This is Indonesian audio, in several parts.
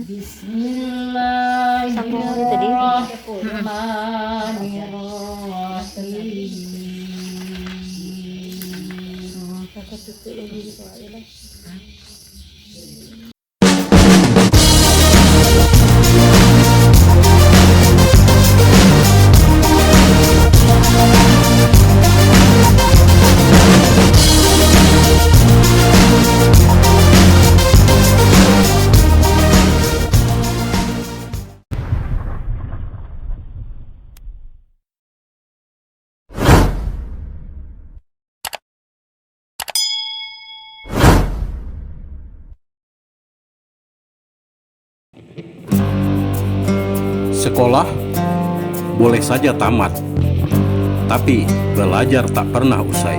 Bismillahirrahmanirrahim. Sekolah boleh saja tamat, tapi belajar tak pernah usai.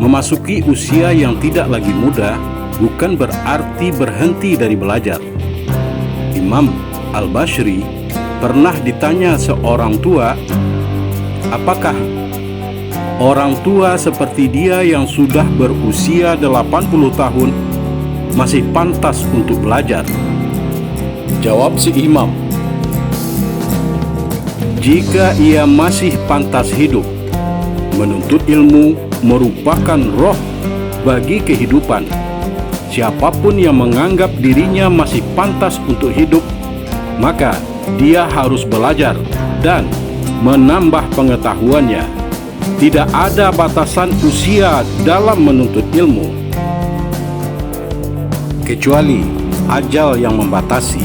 Memasuki usia yang tidak lagi muda bukan berarti berhenti dari belajar. Imam Al-Bashri pernah ditanya seorang tua, apakah orang tua seperti dia yang sudah berusia 80 tahun masih pantas untuk belajar? Jawab si imam, jika ia masih pantas hidup, menuntut ilmu merupakan roh bagi kehidupan. Siapapun yang menganggap dirinya masih pantas untuk hidup, maka dia harus belajar dan menambah pengetahuannya. Tidak ada batasan usia dalam menuntut ilmu, kecuali ajal yang membatasi.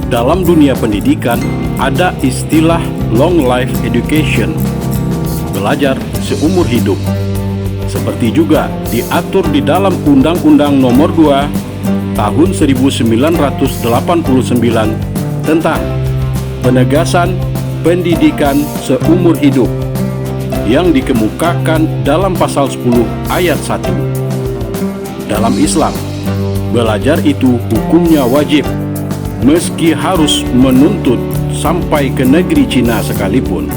Dalam dunia pendidikan, ada istilah long life education, belajar seumur hidup. Seperti juga diatur di dalam Undang-Undang Nomor 2 Tahun 1989 tentang penegasan pendidikan seumur hidup yang dikemukakan dalam pasal 10 ayat 1. Dalam Islam, belajar itu hukumnya wajib, meski harus menuntut sampai ke negeri Cina sekalipun.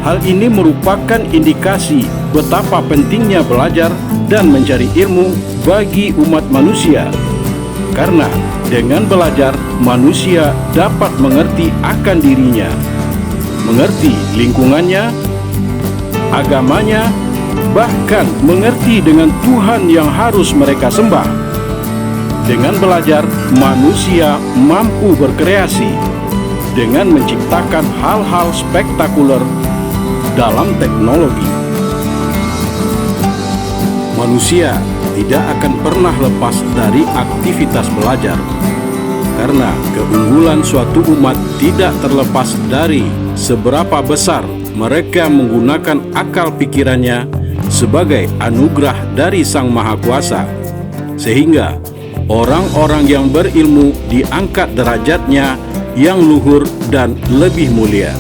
Hal ini merupakan indikasi betapa pentingnya belajar dan mencari ilmu bagi umat manusia. Karena dengan belajar, manusia dapat mengerti akan dirinya, mengerti lingkungannya, agamanya, bahkan mengerti dengan Tuhan yang harus mereka sembah. Dengan belajar, manusia mampu berkreasi dengan menciptakan hal-hal spektakuler dalam teknologi. Manusia tidak akan pernah lepas dari aktivitas belajar, karena keunggulan suatu umat tidak terlepas dari seberapa besar mereka menggunakan akal pikirannya sebagai anugerah dari Sang Maha Kuasa, sehingga orang-orang yang berilmu diangkat derajatnya yang luhur dan lebih mulia.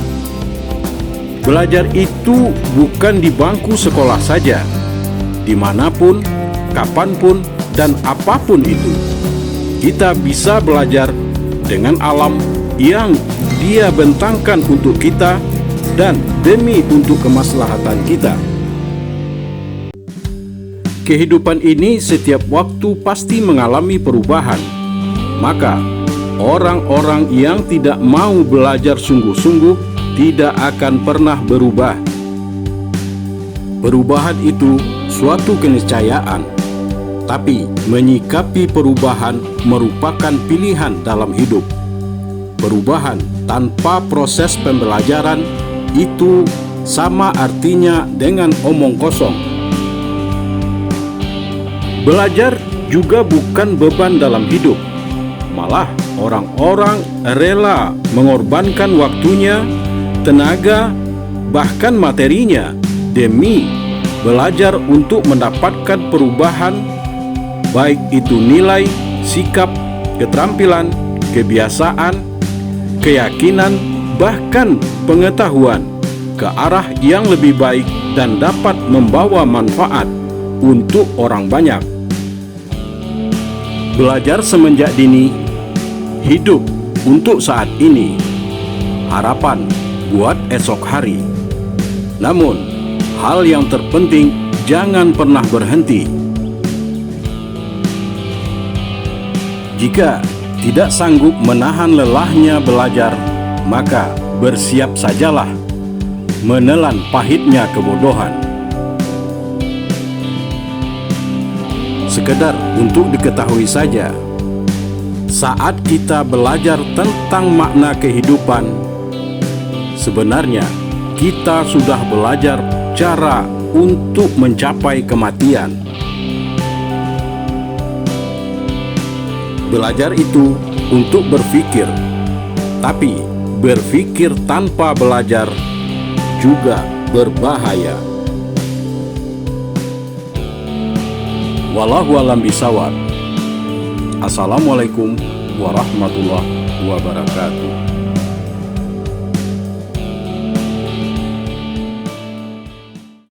Belajar itu bukan di bangku sekolah saja, dimanapun, kapanpun, dan apapun itu. Kita bisa belajar dengan alam yang Dia bentangkan untuk kita dan demi untuk kemaslahatan kita. Kehidupan ini setiap waktu pasti mengalami perubahan. Maka, orang-orang yang tidak mau belajar sungguh-sungguh tidak akan pernah berubah. Perubahan itu suatu keniscayaan, tapi menyikapi perubahan merupakan pilihan dalam hidup. Perubahan tanpa proses pembelajaran itu sama artinya dengan omong kosong. Belajar juga bukan beban dalam hidup. Malah orang-orang rela mengorbankan waktunya, tenaga, bahkan materinya demi belajar untuk mendapatkan perubahan, baik itu nilai, sikap, keterampilan, kebiasaan, keyakinan, bahkan pengetahuan ke arah yang lebih baik dan dapat membawa manfaat untuk orang banyak. Belajar semenjak dini, hidup untuk saat ini, harapan buat esok hari. Namun, hal yang terpenting jangan pernah berhenti. Jika tidak sanggup menahan lelahnya belajar, maka bersiap sajalah menelan pahitnya kebodohan. Sekedar untuk diketahui saja, saat kita belajar tentang makna kehidupan, sebenarnya kita sudah belajar cara untuk mencapai kematian. Belajar itu untuk berpikir, tapi berpikir tanpa belajar juga berbahaya. Wallahu a'lam bishawab. Assalamualaikum warahmatullahi wabarakatuh.